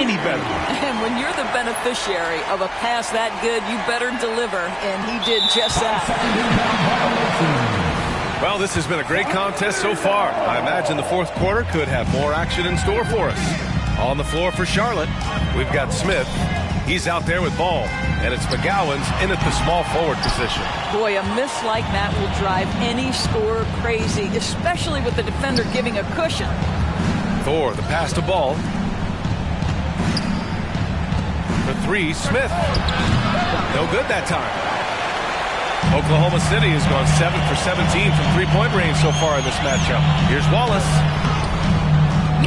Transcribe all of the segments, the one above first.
any better. And when you're the beneficiary of a pass that good, you better deliver, and he did just that. Well, this has been a great contest so far. I imagine the fourth quarter could have more action in store for us. On the floor for Charlotte, we've got Smith. He's out there with ball, and it's McGowan's in at the small forward position. Boy, a miss like that will drive any scorer crazy, especially with the defender giving a cushion. Thor, the pass to Ball. For three, Smith. No good that time. Oklahoma City has gone 7 for 17 from three-point range so far in this matchup. Here's Wallace.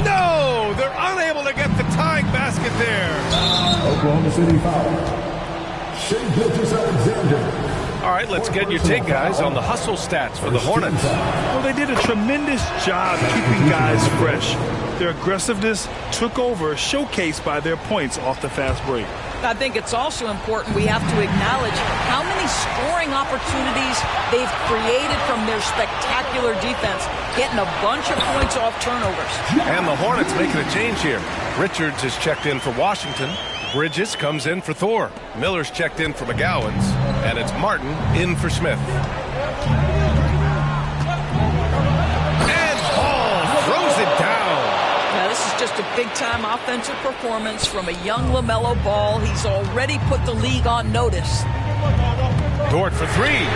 No! They're unable to get the tying basket there. Oklahoma City foul. Shai Gilgeous-Alexander. All right, let's get your take, guys, on the hustle stats for the Hornets. Well, they did a tremendous job keeping guys fresh. Their aggressiveness took over, showcased by their points off the fast break. I think it's also important we have to acknowledge how many scoring opportunities they've created from their spectacular defense, getting a bunch of points off turnovers. And the Hornets making a change here. Richards is checked in for Washington. Bridges comes in for Thor. Miller's checked in for McGowan's. And it's Martin in for Smith. And Ball throws it down. Now, this is just a big-time offensive performance from a young LaMelo Ball. He's already put the league on notice. Dort for three.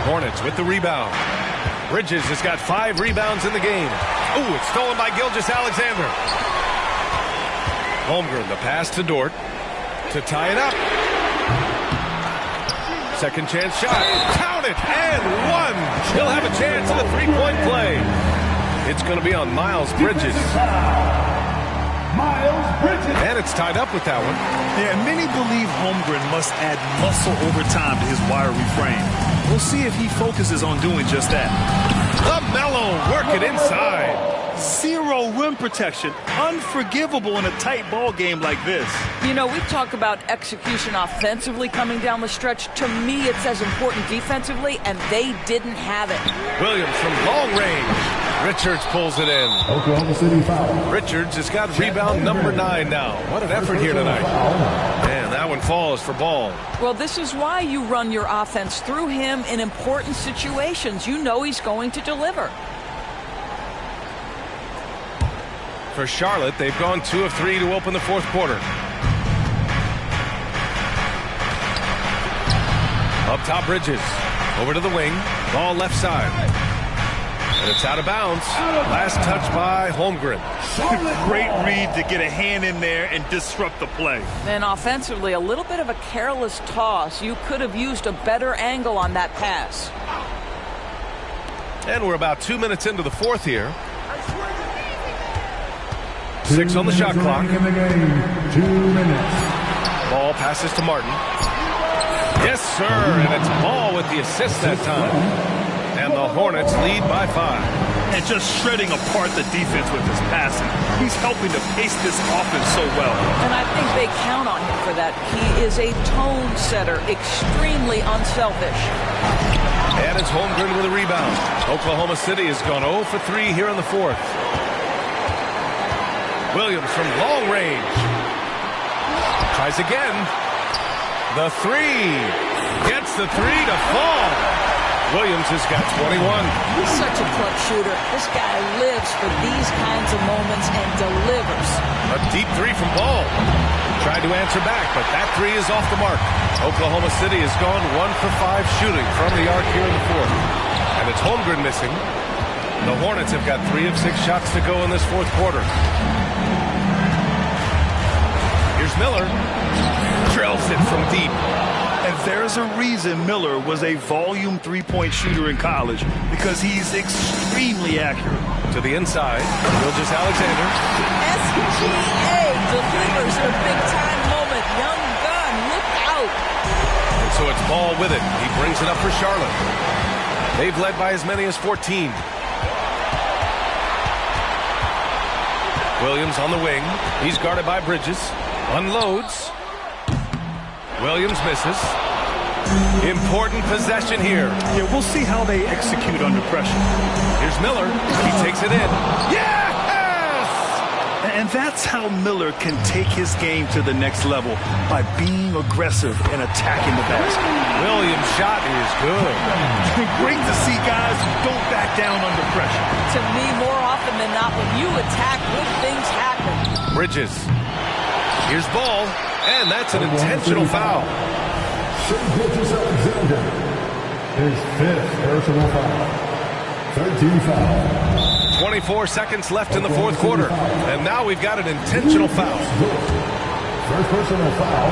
Hornets with the rebound. Bridges has got 5 rebounds in the game. Ooh, it's stolen by Gilgeous-Alexander. Holmgren, the pass to Dort to tie it up. Second chance shot. Count it, and one. He'll have a chance at a three-point play. It's going to be on Miles Bridges. Miles Bridges. And it's tied up with that one. Yeah, many believe Holmgren must add muscle over time to his wiry frame. We'll see if he focuses on doing just that. LaMelo working inside. Zero rim protection. Unforgivable in a tight ball game like this. You know, we talk about execution offensively coming down the stretch. To me, it's as important defensively, and they didn't have it. Williams from long range. Richards pulls it in. Oklahoma City foul. Richards has got rebound number 9 now. What an effort here tonight. And that one falls for Ball. Well, this is why you run your offense through him in important situations. You know he's going to deliver. For Charlotte, they've gone 2 of 3 to open the fourth quarter. Up top, Bridges. Over to the wing. Ball left side. And it's out of bounds. Last touch by Holmgren. Great read to get a hand in there and disrupt the play. And offensively, a little bit of a careless toss. You could have used a better angle on that pass. And we're about 2 minutes into the fourth here. 6 on the shot clock. In the game. 2 minutes. Ball passes to Martin. Yes, sir. And it's Ball with the assist that time. And the Hornets lead by 5. And just shredding apart the defense with his passing. He's helping to pace this offense so well. And I think they count on him for that. He is a tone setter, extremely unselfish. And it's Holmgren with a rebound. Oklahoma City has gone 0 for 3 here in the fourth. Williams from long range. Tries again. The 3. Gets the 3 to fall. Williams has got 21. He's such a clutch shooter. This guy lives for these kinds of moments and delivers. A deep 3 from Ball. Tried to answer back, but that 3 is off the mark. Oklahoma City has gone 1 for 5 shooting from the arc here in the fourth. And it's Holmgren missing. The Hornets have got 3 of 6 shots to go in this fourth quarter. Here's Miller. Drills it from deep. And there's a reason Miller was a volume three-point shooter in college, because he's extremely accurate. To the inside, Gilgeous-Alexander. SGA delivers in a big-time moment. Young gun, look out. And so it's Ball with it. He brings it up for Charlotte. They've led by as many as 14. Williams on the wing. He's guarded by Bridges. Unloads. Williams misses. Important possession here. Yeah, we'll see how they execute under pressure. Here's Miller. He takes it in. Yes! And that's how Miller can take his game to the next level, by being aggressive and attacking the basket. Williams' shot is good. Great to see guys who don't back down under pressure. To me, more often than not, when you attack, good things happen. Bridges. Here's ball, and that's an intentional foul. Shai Gilgeous-Alexander, his 5th personal foul. 13 foul. 24 seconds left in the fourth quarter, and now we've got an intentional foul. First personal foul.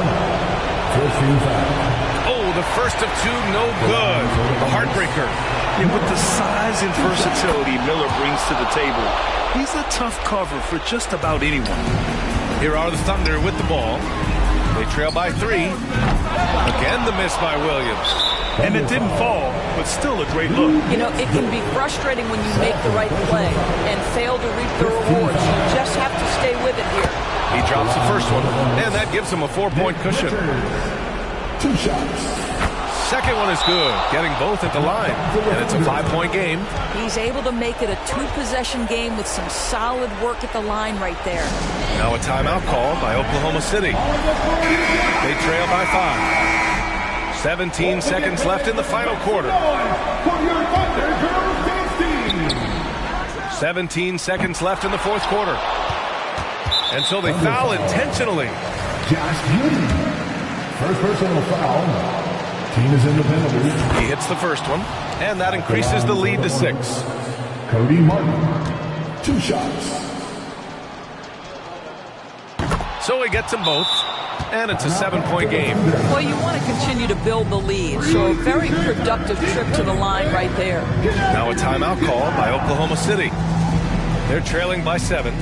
15 foul. Oh, the first of two, no good. The heartbreaker. And with the size and versatility Miller brings to the table, he's a tough cover for just about anyone. Here are the Thunder with the ball. They trail by 3. Again, the miss by Williams. And it didn't fall, but still a great look. You know, it can be frustrating when you make the right play and fail to reap the rewards. You just have to stay with it here. He drops the first one, and that gives him a 4-point cushion. 2 shots. Second one is good, getting both at the line, and it's a 5-point game. He's able to make it a 2-possession game with some solid work at the line right there. Now a timeout called by Oklahoma City. They trail by 5. 17 seconds left in the final quarter. 17 seconds left in the fourth quarter. And so they foul intentionally. Josh Giddey. First personal foul. Team is in the penalty. He hits the first one, and that increases the lead to 6. Cody Martin. 2 shots. So he gets them both, and it's a 7-point game. Well, you want to continue to build the lead, so a very productive trip to the line right there. Now a timeout called by Oklahoma City. They're trailing by 7.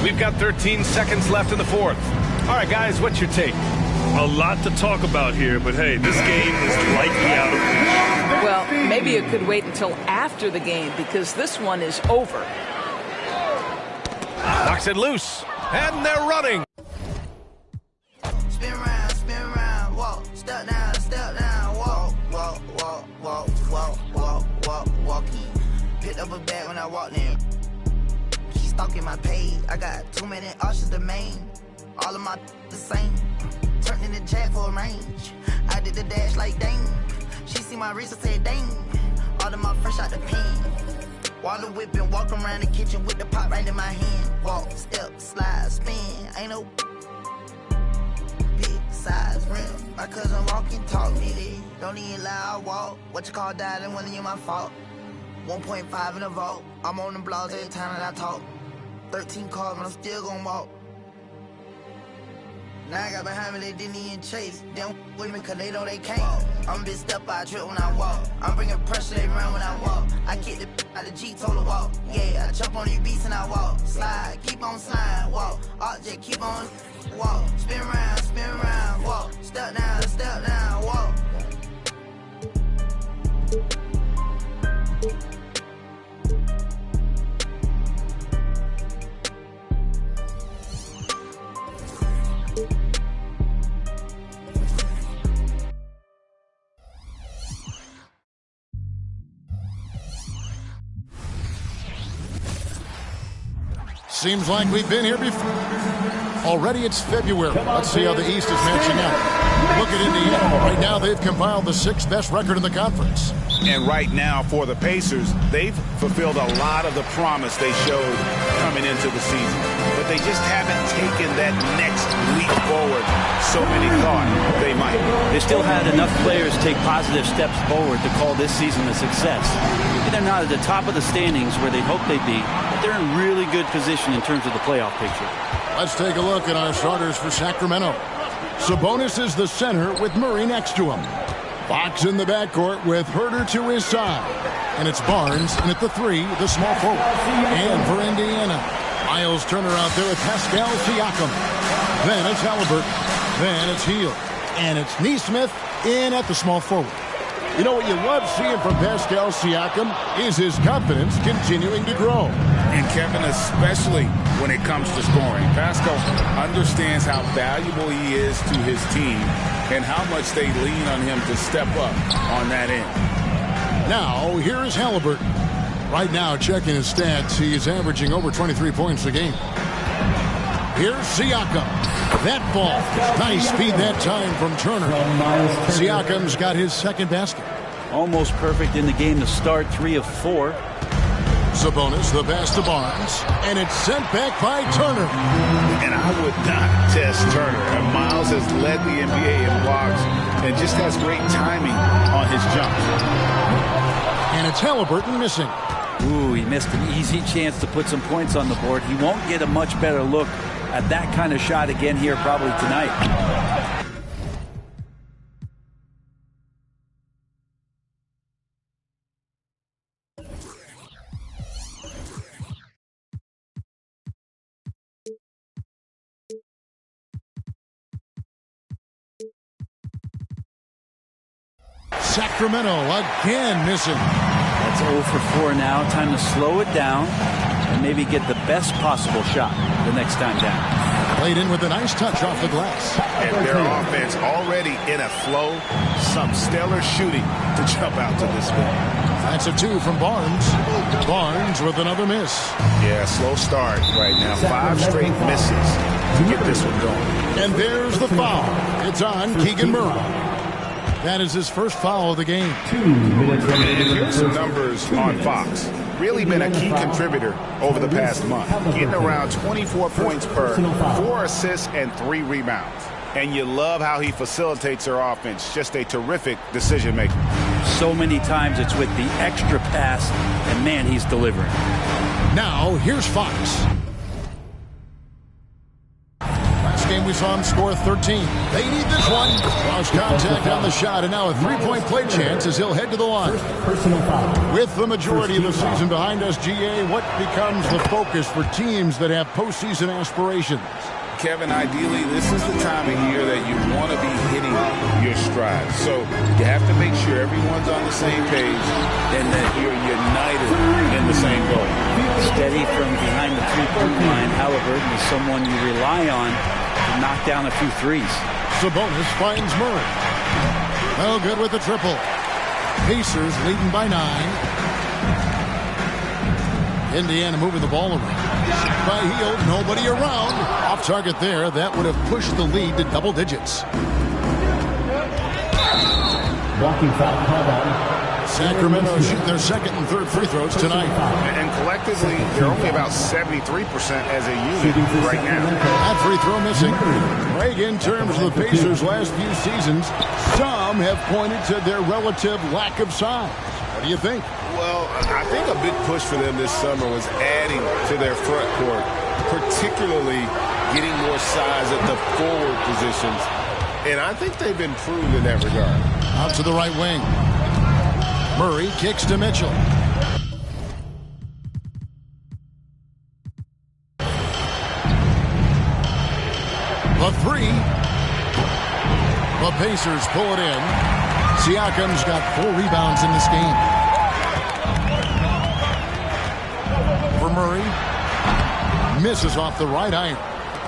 We've got 13 seconds left in the fourth. All right, guys, what's your take? A lot to talk about here, but hey, this game is likely out of reach. Well, maybe it could wait until after the game, because this one is over. Knocks it loose, and they're running. Spin round, walk, step down, walk, walk, walk, walk, walk, walk, walk, walking. Picked up a bag when I walked in. She's stalking my page. I got too many options to main. All of my the same. Turned in the jack for a range. I did the dash like dang. She see my wrist and said dang. All of my fresh out the pen. Water whipping, walk around the kitchen with the pot right in my hand. Walk, step, slide, spin. Ain't no big size rim. My cousin walking, talk me there. Don't even lie, I walk. What you call died and wasn't my fault. 1.5 in the vault. I'm on the blogs every time that I talk. 13 cars, but I'm still gonna walk. Now I got behind me, they didn't even chase. They don't with me cause they know they can't. I'm a big step by trip when I walk. I'm bringing pressure, they run when I walk. I kick the out the G, told her walk. Yeah, I jump on these beats and I walk. Slide, keep on sliding, walk. Object, keep on walk. Spin round, walk. Step down, walk. Seems like we've been here before. Already it's February. Let's see how the East is matching up. Look at Indiana. Right now they've compiled the 6th best record in the conference. And right now for the Pacers, they've fulfilled a lot of the promise they showed coming into the season. But they just haven't taken that next leap forward so many thought they might. They still had enough players take positive steps forward to call this season a success. Maybe they're not at the top of the standings where they hoped they'd be, but they're in really good position in terms of the playoff picture. Let's take a look at our starters for Sacramento. Sabonis is the center with Murray next to him. Fox in the backcourt with Huerter to his side. And it's Barnes, and at the 3, the small forward. And for Indiana, Miles Turner out there with Pascal Siakam. Then it's Halliburton. Then it's Hield. And it's Nesmith in at the small forward. You know what you love seeing from Pascal Siakam is his confidence continuing to grow. And Kevin, especially when it comes to scoring. Pascal understands how valuable he is to his team and how much they lean on him to step up on that end. Now, here is Halliburton. Right now, checking his stats, he is averaging over 23 points a game. Here's Siakam. That ball. Nice speed that time from Turner. Siakam's got his second basket. Almost perfect in the game to start, 3 of 4. Sabonis, the pass to Barnes, and it's sent back by Turner. And I would not test Turner. And Miles has led the NBA in blocks and just has great timing on his jumps. And it's Halliburton missing. Ooh, he missed an easy chance to put some points on the board. He won't get a much better look at that kind of shot again here probably tonight. Sacramento again missing. That's 0 for 4 now. Time to slow it down and maybe get the best possible shot the next time down. Played in with a nice touch off the glass. And their offense already in a flow. Some stellar shooting to jump out to this one. That's a 2 from Barnes. Barnes with another miss. Yeah, slow start right now. 5 straight misses to get this one going. And there's the foul. It's on Keegan Murray. That is his first foul of the game. 2 minutes remaining. And here's some numbers on Fox. Really been a key contributor over the past month. Getting around 24 points per, 4 assists, and 3 rebounds. And you love how he facilitates their offense. Just a terrific decision maker. So many times it's with the extra pass, and man, he's delivering. Now, here's Fox. Last game we saw him score 13. They need this one. Lost contact on the shot, and now a 3-point play chance as he'll head to the line. Personal foul. With the majority of the season behind us, GA, what becomes the focus for teams that have postseason aspirations? Kevin, ideally, this is the time of year that you want to be hitting your stride. So you have to make sure everyone's on the same page and that you're united in the same goal. Steady from behind the three-point line. Halliburton is someone you rely on to knock down a few threes. Sabonis finds Murray. Well, good with the triple. Pacers leading by 9. Indiana moving the ball around. By Hield, nobody around. Off target there. That would have pushed the lead to double digits. Walking foul called on. Sacramento shoot their second and third free throws tonight. And collectively, they're only about 73% as a unit right now. That free throw missing. Greg, in terms of the Pacers' last few seasons, some have pointed to their relative lack of size. What do you think? Well, I think a big push for them this summer was adding to their front court, particularly getting more size at the forward positions. And I think they've improved in that regard. Out to the right wing. Murray kicks to Mitchell. The 3. The Pacers pull it in. Siakam's got 4 rebounds in this game. For Murray. Misses off the right iron.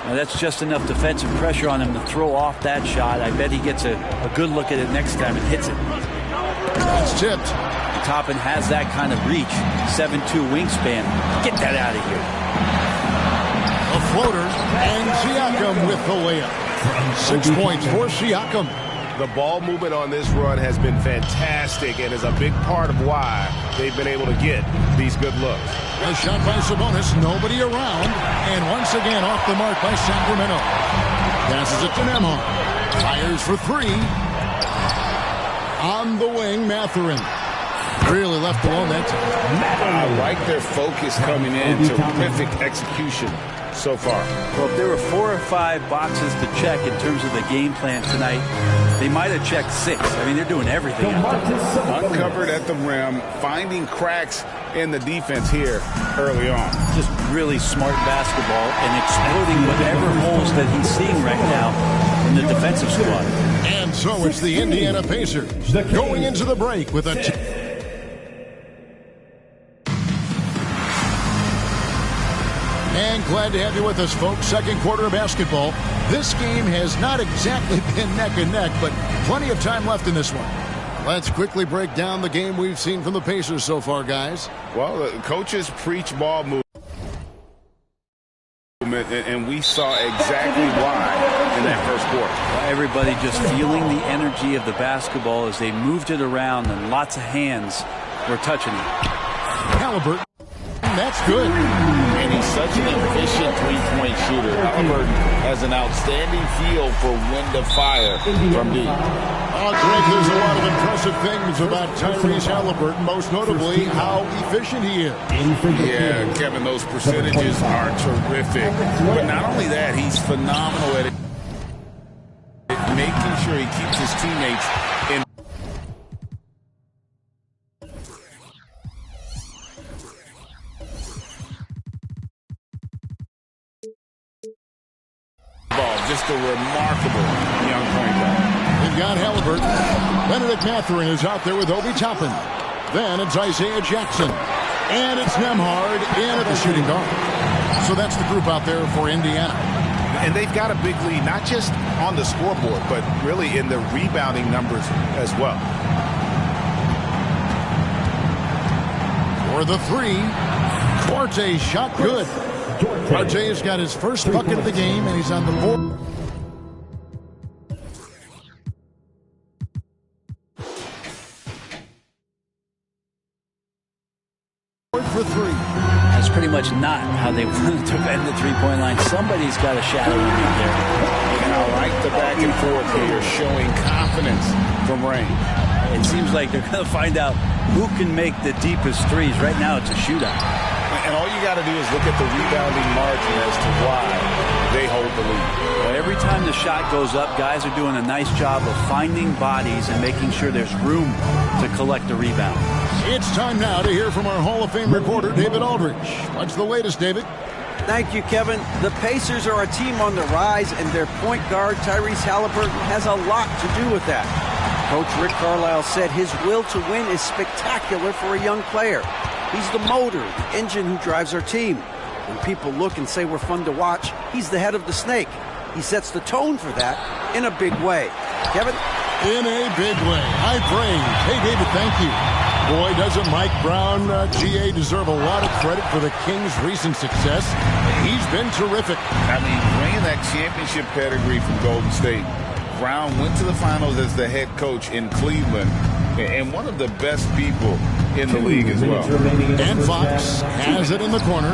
Now that's just enough defensive pressure on him to throw off that shot. I bet he gets a good look at it next time and hits it. That's tipped. Toppin has that kind of reach. 7'2" wingspan. Get that out of here. A floater. And Siakam with the layup. 6 points for Siakam. The ball movement on this run has been fantastic and is a big part of why they've been able to get these good looks. A shot by Sabonis, nobody around, and once again off the mark by Sacramento. Passes it to Nembhard. Fires for 3. On the wing, Mathurin. Really left alone that time. I like their focus coming in. Terrific execution so far. Well, if there were 4 or 5 boxes to check in terms of the game plan tonight, they might have checked 6. I mean, they're doing everything out there. Uncovered at the rim, finding cracks in the defense here early on. Just really smart basketball and exploiting whatever holes that he's seeing right now in the defensive squad. And so it's the Indiana Pacers going into the break with a... And glad to have you with us, folks. Second quarter of basketball. This game has not exactly been neck and neck, but plenty of time left in this one. Let's quickly break down the game we've seen from the Pacers so far, guys. Well, the coaches preach ball movement. movement, and we saw exactly why in that first quarter. Everybody just feeling the energy of the basketball as they moved it around, and lots of hands were touching it. Halliburton, that's good. And he's such an efficient three-point shooter. Halliburton has an outstanding feel for when to fire from deep. Greg, there's a lot of impressive things about Tyrese Halliburton, most notably how efficient he is. Yeah, Kevin, those percentages are terrific. But not only that, he's phenomenal at it, making sure he keeps his teammates in. Just a remarkable young point guard. They've got Halliburton. Benedict Mathurin is out there with Obi Toppin. Then it's Isaiah Jackson. And it's Nembhard in at the shooting guard. So that's the group out there for Indiana. And they've got a big lead, not just on the scoreboard, but really in the rebounding numbers as well. For the three, Duarte shot good. Duarte has got his first bucket of the game, and he's on the board. For three. That's pretty much not how they wanted to end the three-point line. Somebody's got a shadow in there. And I like the back and forth here, showing confidence from Rain. It seems like they're going to find out who can make the deepest threes. Right now, it's a shootout. And all you got to do is look at the rebounding margin as to why they hold the lead. Well, every time the shot goes up, guys are doing a nice job of finding bodies and making sure there's room to collect the rebound. It's time now to hear from our Hall of Fame reporter, David Aldridge. What's the latest, David? Thank you, Kevin. The Pacers are a team on the rise, and their point guard, Tyrese Halliburton, has a lot to do with that. Coach Rick Carlisle said his will to win is spectacular for a young player. He's the motor, the engine who drives our team. When people look and say we're fun to watch, he's the head of the snake. He sets the tone for that in a big way. Kevin? In a big way. High praise. Hey, David, thank you. Boy, doesn't Mike Brown, GA, deserve a lot of credit for the Kings' recent success. He's been terrific. I mean, bringing that championship pedigree from Golden State. Brown went to the finals as the head coach in Cleveland, and one of the best people in the league as well. And Fox has it in the corner.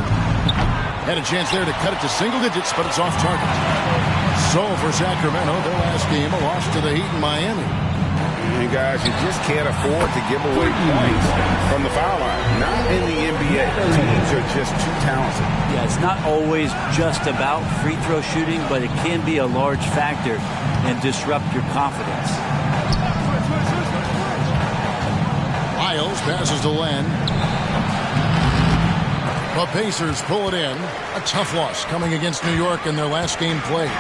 Had a chance there to cut it to single digits, but it's off target. So for Sacramento, their last game, a loss to the Heat in Miami. And guys, you just can't afford to give away points from the foul line. Not in the NBA. Teams are just too talented. Yeah, it's not always just about free throw shooting, but it can be a large factor and disrupt your confidence. Miles passes to Len. The Pacers pull it in. A tough loss coming against New York in their last game played.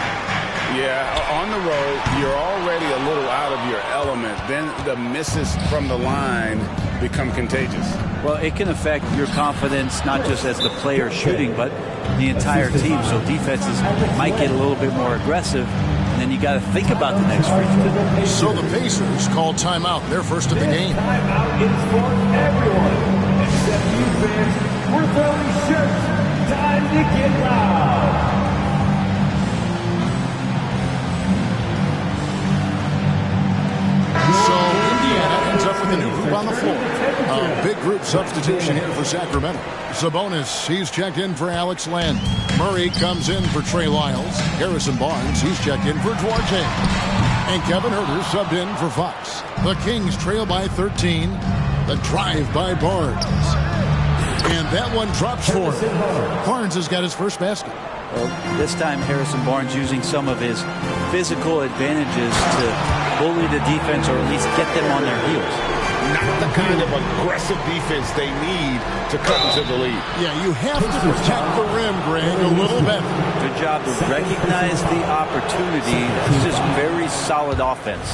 Yeah, on the road, you're already a little out of your element. Then the misses from the line become contagious. Well, it can affect your confidence, not just as the player shooting, but the entire team. So defenses might get a little bit more aggressive, and then you got to think about the next free throw. So the Pacers call timeout, their first of the game. Timeout is for everyone, except you fans. We're throwing shirts. Time to get loud. So Indiana ends up with a new group on the floor. A big group substitution here for Sacramento. Sabonis, he's checked in for Alex Len. Murray comes in for Trey Lyles. Harrison Barnes, he's checked in for Duarte. And Kevin Huerter subbed in for Fox. The Kings trail by 13. The drive by Barnes. And that one drops for him. Barnes has got his first basket. Well, this time Harrison Barnes using some of his physical advantages to bully the defense, or at least get them on their heels. Not the kind of aggressive defense they need to cut into the lead. Yeah, you have to protect the rim, Greg, a little better. Good job to recognize the opportunity. This is very solid offense.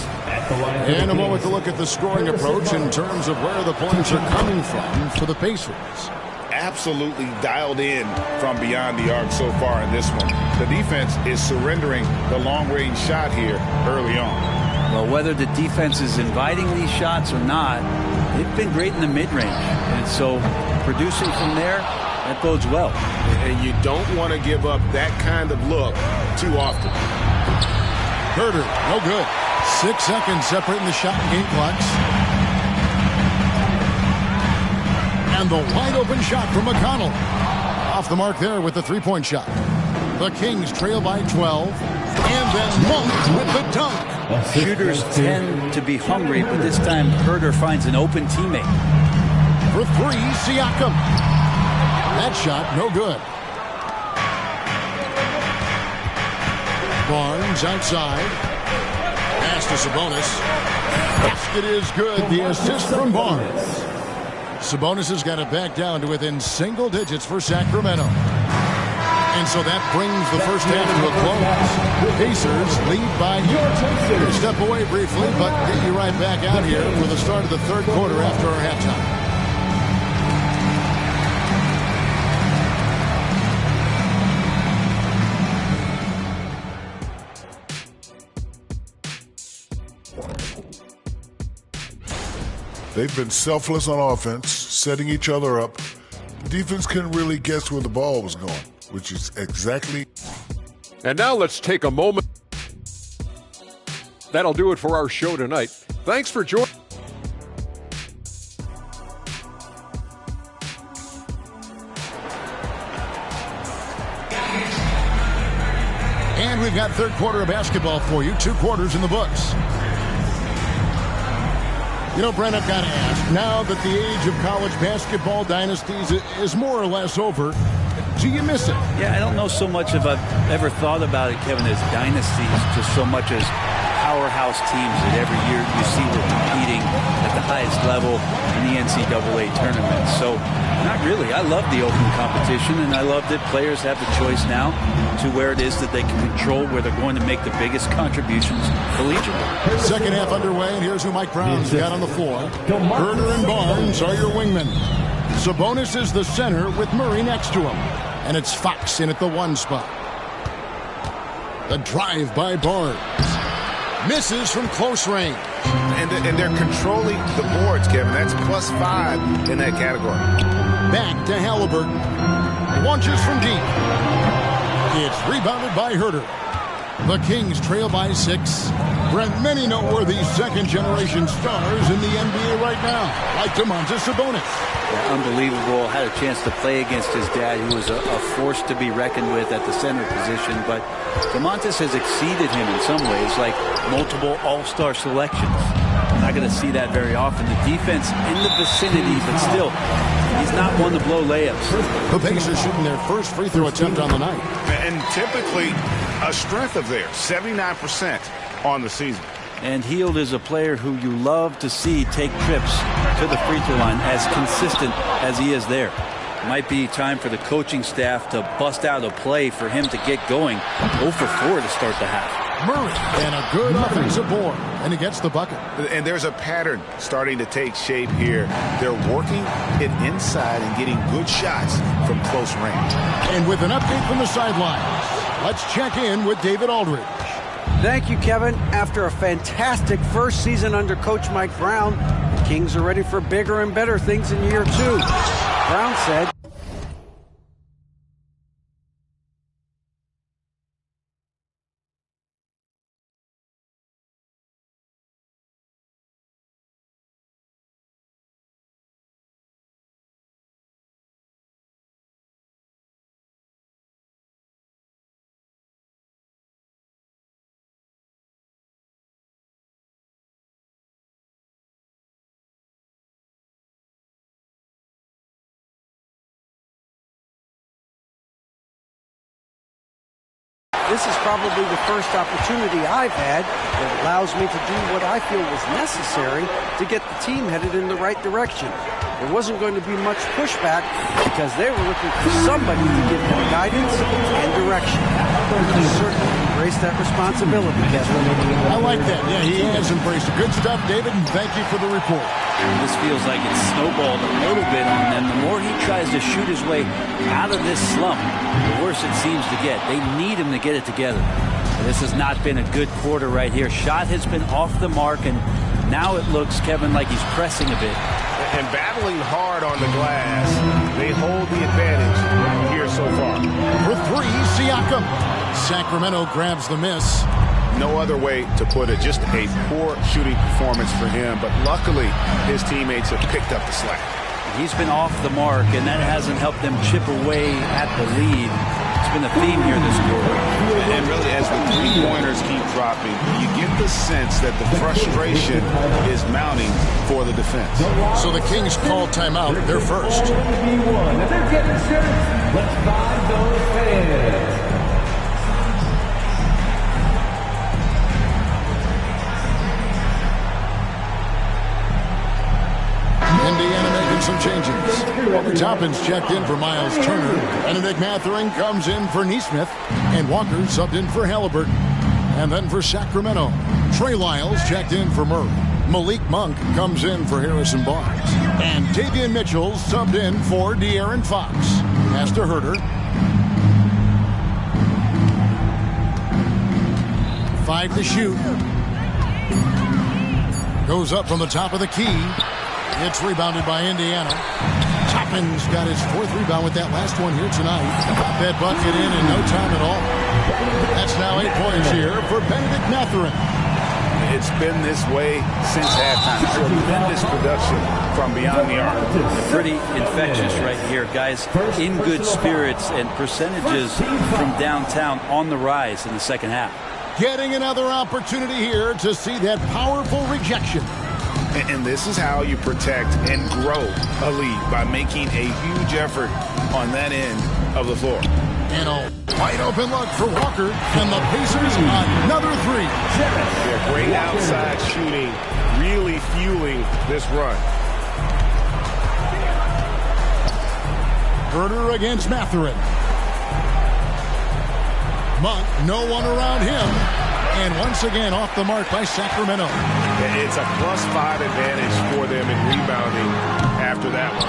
And a moment to look at the scoring approach in terms of where the points are coming from for the Pacers. Absolutely dialed in from beyond the arc so far in this one. The defense is surrendering the long-range shot here early on. Well, whether the defense is inviting these shots or not, they've been great in the mid-range. And so producing from there, That bodes well. And you don't want to give up that kind of look too often. Herder, no good. 6 seconds separating the shot and game clocks. And the wide open shot from McConnell. Off the mark there with the three-point shot. The Kings trail by 12. And then Monk with the dunk. Shooters tend to be hungry, but this time Herder finds an open teammate. For three, Siakam. That shot, no good. Barnes outside. Pass to Sabonis. Basket is good. The assist from Barnes. Sabonis has got it back down to within single digits for Sacramento. And so that brings the first half to a close. Pacers lead by here. Step away briefly, but get you right back out here for the start of the third quarter after our halftime. They've been selfless on offense, setting each other up. The defense couldn't really guess where the ball was going, which is exactly. And now let's take a moment. That'll do it for our show tonight. Thanks for joining. And we've got third quarter of basketball for you. 2 quarters in the books. You know, Brent, I've got to ask, now that the age of college basketball dynasties is more or less over, do you miss it? Yeah, I don't know so much if I've ever thought about it, Kevin, as dynasties, just so much as powerhouse teams that every year you see were competing at the highest level in the NCAA tournament. So, not really. I love the open competition, and I love that players have the choice now to where it is that they can control where they're going to make the biggest contributions collegiately. Second half underway, and here's who Mike Brown's got on the floor. Herder and Barnes are your wingmen. Sabonis is the center with Murray next to him. And it's Fox in at the 1 spot. The drive by Barnes. Misses from close range. And they're controlling the boards, Kevin. That's +5 in that category. Back to Halliburton. Launches from deep. It's rebounded by Herder. The Kings trail by 6. Brent, many noteworthy second-generation stars in the NBA right now, like Domantas Sabonis. Yeah, unbelievable. Had a chance to play against his dad, who was a force to be reckoned with at the center position. But Domantas has exceeded him in some ways, like multiple all-star selections. Not going to see that very often. The defense in the vicinity, but still, he's not one to blow layups. The Pacers shooting their first free throw attempt on the night. And typically a strength of theirs, 79% on the season. And Hield is a player who you love to see take trips to the free throw line, as consistent as he is there. Might be time for the coaching staff to bust out a play for him to get going. 0 for 4 to start the half. Murray and a good offensive board, and he gets the bucket. And there's a pattern starting to take shape here. They're working it inside and getting good shots from close range. And with an update from the sidelines, let's check in with David Aldridge. Thank you, Kevin. After a fantastic first season under Coach Mike Brown, the Kings are ready for bigger and better things in year 2. Brown said, "This is probably the first opportunity I've had that allows me to do what I feel was necessary to get the team headed in the right direction. There wasn't going to be much pushback because they were looking for somebody to give them guidance and direction. He certainly embraced that responsibility, Kevin." I like that. Yeah, he has embraced it. Good stuff, David, and thank you for the report. This feels like it's snowballed a little bit on them. The more he tries to shoot his way out of this slump, the worse it seems to get. They need him to get it together. This has not been a good quarter right here. Shot has been off the mark, and now it looks, Kevin, like he's pressing a bit. And battling hard on the glass, they hold the advantage Siakam. Sacramento grabs the miss. No other way to put it. Just a poor shooting performance for him. But luckily, his teammates have picked up the slack. He's been off the mark, and that hasn't helped them chip away at the lead. It's been a theme here this quarter. And really, as the three-pointers keep dropping, you get the sense that the frustration is mounting for the defense. So the Kings call timeout. They're first. They're getting serious. Let's find those fans. Indiana making some changes. Obi Toppin's checked in for Miles Turner. Benedict Mathurin comes in for Nesmith. And Walker subbed in for Halliburton. And then for Sacramento, Trey Lyles checked in for Murray. Malik Monk comes in for Harrison Barnes. And Davion Mitchell subbed in for De'Aaron Fox. Pass to Herter. 5 to shoot. Goes up from the top of the key. It's rebounded by Indiana. Toppin's got his 4th rebound with that last one here tonight. Got that bucket in no time at all. That's now 8 points here for Benedict Mathurin. It's been this way since halftime. Tremendous production from beyond the arc. Pretty infectious right here, guys. In good spirits and percentages from downtown on the rise in the second half. Getting another opportunity here to see that powerful rejection. And this is how you protect and grow a lead, by making a huge effort on that end of the floor. And a wide open look for Walker, and the Pacers another 3. Yeah, great outside shooting, really fueling this run. Herter against Mathurin. Monk, no one around him. And once again off the mark by Sacramento. It's a +5 advantage for them in rebounding after that one.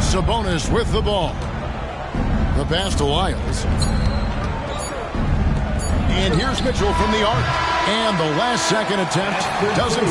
Sabonis with the ball. The pass to Lyles. And here's Mitchell from the arc. And the last second attempt doesn't